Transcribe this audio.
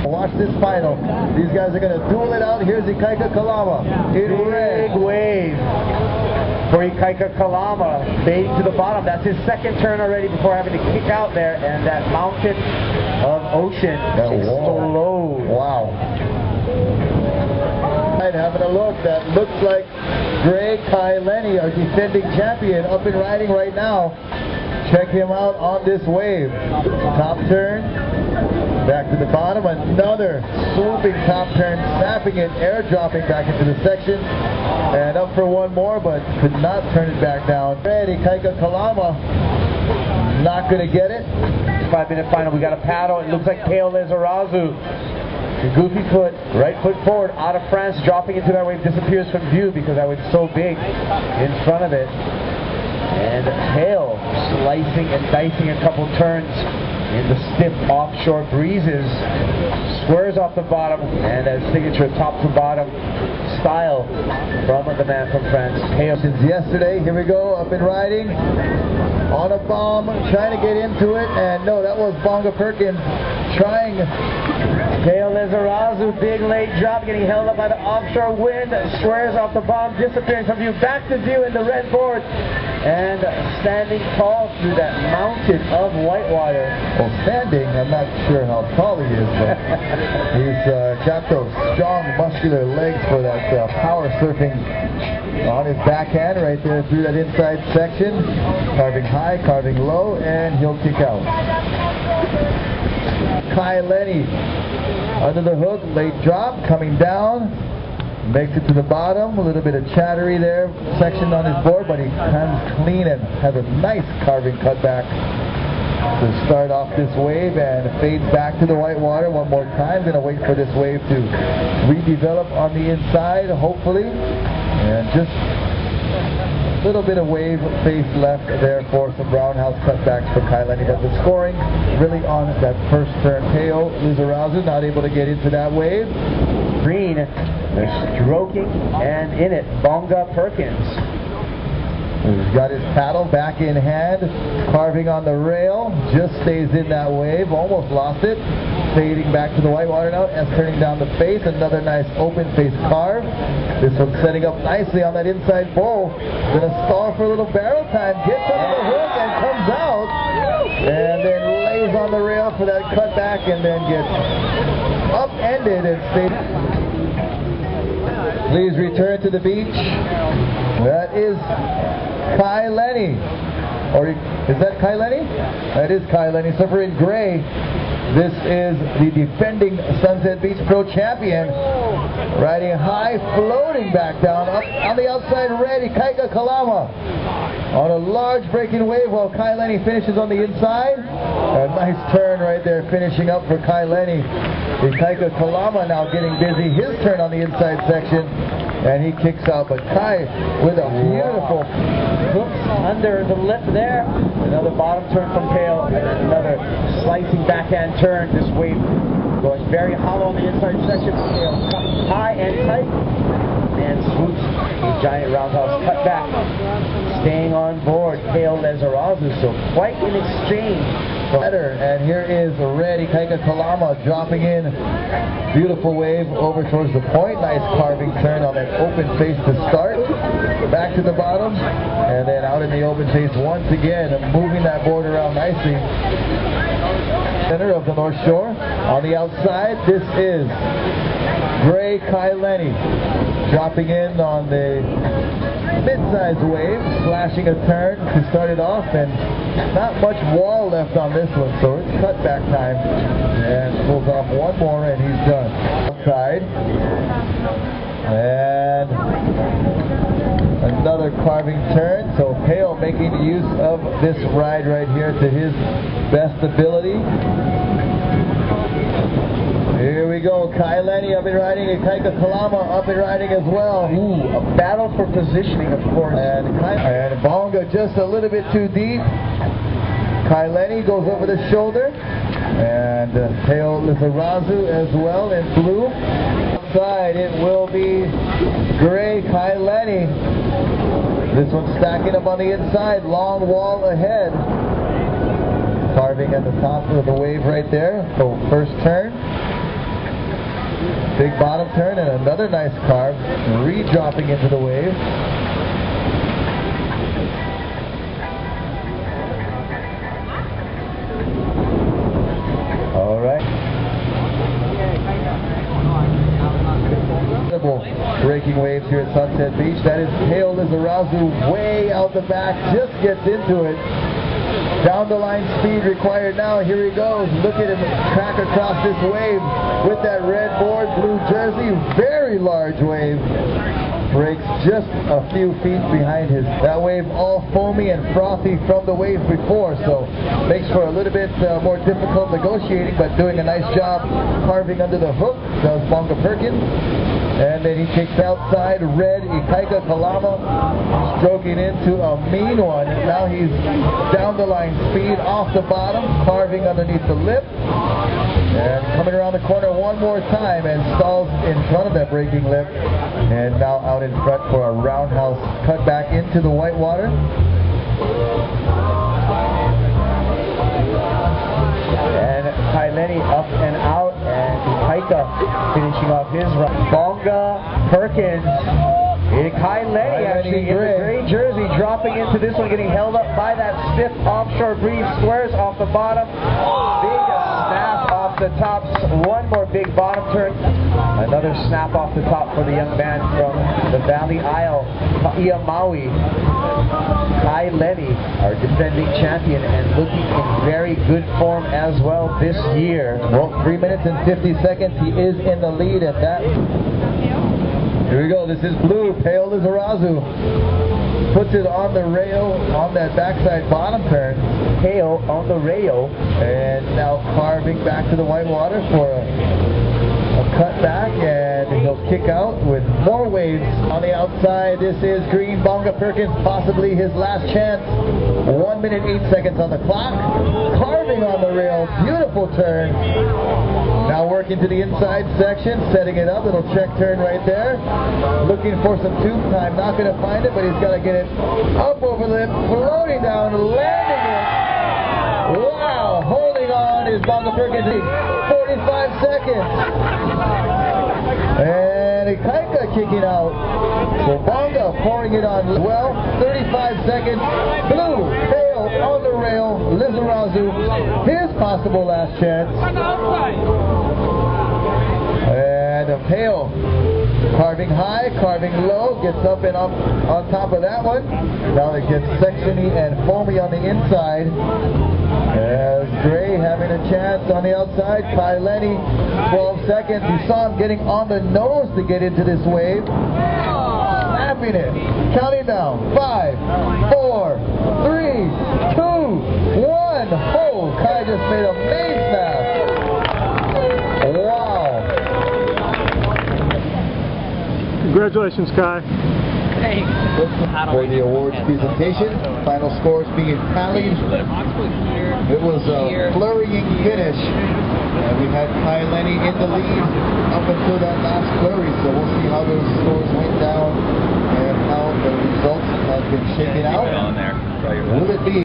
Watch this final. These guys are going to duel it out. Here's Ikaika Kalama in red. Big wave for Ikaika Kalama, fading to the bottom. That's his second turn already before having to kick out there, and that mountain of ocean explodes. Wow. And having a look, that looks like Greg Kaileni, our defending champion, up and riding right now. Check him out on this wave. Top turn, back to the bottom, another swooping top turn, snapping it, airdropping back into the section, and up for one more, but could not turn it back down. Ready, Ikaika Kalama, not going to get it. 5-minute final, we got a paddle. It looks like Pale Lizarazu. Goofy foot, right foot forward, out of France, dropping into that wave, disappears from view because that wave's so big in front of it. And Pale slicing and dicing a couple turns in the stiff offshore breezes, squares off the bottom, and a signature top to bottom style from the man from France. Pale. Since yesterday, here we go, up and riding on a bomb, trying to get into it, and no, that was Bonga Perkins trying. Pale Lizarazu, big late drop, getting held up by the offshore wind, squares off the bomb, disappearing from view, back to view in the red board, and standing tall through that mountain of whitewater. Well, standing, I'm not sure how tall he is, but he's got those strong, muscular legs for that power surfing on his backhand right there through that inside section, carving high, carving low, and he'll kick out. Kaileni under the hook, late drop, coming down, makes it to the bottom, a little bit of chattery there, section on his board, but he comes clean and has a nice carving cutback to start off this wave and fades back to the whitewater one more time. Going to wait for this wave to redevelop on the inside, hopefully, and just a little bit of wave face left there for some roundhouse cutbacks for Kaileni, but the scoring really on that first turn. Pale Lizarazu not able to get into that wave. Green, they're stroking, and in it, Bonga Perkins. He's got his paddle back in hand, carving on the rail, just stays in that wave, almost lost it. Fading back to the whitewater now, S turning down the face, another nice open face carve. This one's setting up nicely on that inside bowl. Gonna stall for a little barrel time, gets under the hook and comes out, and then lays on the rail for that cutback, and then gets upended and stays. Please return to the beach. That is Kaileni. Or is that Kaileni? That is Kaileni. Surfer in gray. This is the defending Sunset Beach Pro champion. Riding high, floating back down. Up on the outside, ready, Ikaika Kalama. On a large breaking wave while Kaileni finishes on the inside. A nice turn right there, finishing up for Kaileni. Ikaika Kalama now getting busy. His turn on the inside section. And he kicks out, but Kai with a beautiful hooks under the lip there. Another bottom turn from Pale, and another slicing backhand turn. This wave going very hollow on the inside section. Pale high and tight, and swoops a giant roundhouse cut back. Staying on board, Pale Lizarazu, so quite an exchange. And here is Red Ikaika Kalama dropping in. Beautiful wave over towards the point. Nice carving turn on that open face to start. Back to the bottom. And then out in the open face once again. Moving that board around nicely. Center of the North Shore. On the outside, this is Gray Kaileni. Dropping in on the mid-sized wave, flashing a turn to start it off, and not much wall left on this one, so it's cutback time, and pulls off one more, and he's done. Outside, and another carving turn, so Pale making use of this ride right here to his best ability. Here we go, Kaileni up and riding, Ikaika Kalama up and riding as well. Ooh, a battle for positioning, of course. And Bonga just a little bit too deep. Kaileni goes over the shoulder. And Pale Lizarazu as well in blue. Outside it will be Gray Kaileni. This one stacking up on the inside, long wall ahead. Carving at the top of the wave right there. So first turn. Big bottom turn and another nice carve, re-dropping into the wave. All right. Breaking waves here at Sunset Beach. That is Pale Lizarazu way out the back, just gets into it. Down the line speed required now. Here he goes. Look at him track across this wave with that red board, blue jersey. Very large wave. Breaks just a few feet behind his. That wave all foamy and frothy from the wave before, so makes for a little bit more difficult negotiating, but doing a nice job carving under the hook, does Bonga Perkins. And then he kicks outside, red Ikaika Kalama, stroking into a mean one. Now he's down the line speed off the bottom, carving underneath the lip. And coming around the corner one more time and stalls in front of that breaking lip. And now out in front for a roundhouse cut back into the white water. And Kaileni up and out, and Ikaika finishing off his run. Bonga Perkins. Kaileni actually in the gray jersey dropping into this one, getting held up by that stiff offshore breeze. Squares off the bottom. Big snap off the top. One more big bottom turn. Another snap off the top for the young man from the Valley Isle, Iamaui. Kaileni, our defending champion, and looking in very good form as well this year. Well, 3 minutes and 50 seconds. He is in the lead at that. Here we go. This is blue. Pale Lizarazu puts it on the rail on that backside bottom turn. Pale on the rail. And now carving back to the white water for a cut back, and he'll kick out with more waves on the outside. This is green. Bonga Perkins, possibly his last chance. 1 minute 8 seconds on the clock. Carving on the rail. Beautiful turn. Now working to the inside section, setting it up. Little check turn right there. Looking for some tube time. Not going to find it, but he's got to get it up over the lip, floating down, landing it. Wow! Holding on is Bonga Perkins. 45 seconds. And Ikaika kicking out. So Bonga pouring it on well. 35 seconds. Blue, Pale on the rail. Lizarazu, his possible last chance. And Pale carving high, carving low, gets up and up on top of that one. Now it gets sectiony and foamy on the inside. As Gray having a chance on the outside. Kaileni, 12 seconds. You saw him getting on the nose to get into this wave. Snapping it. Counting down. 5, 4, 3, 2, 1. Oh, Kai just made a main snap. Wow. Congratulations, Kai. Thanks. For the awards presentation, final scores being tallied. It was a flurrying finish, and we had Kaileni in the lead up until that last flurry, so we'll see how those scores went down and how the results have been shaken out. Will it be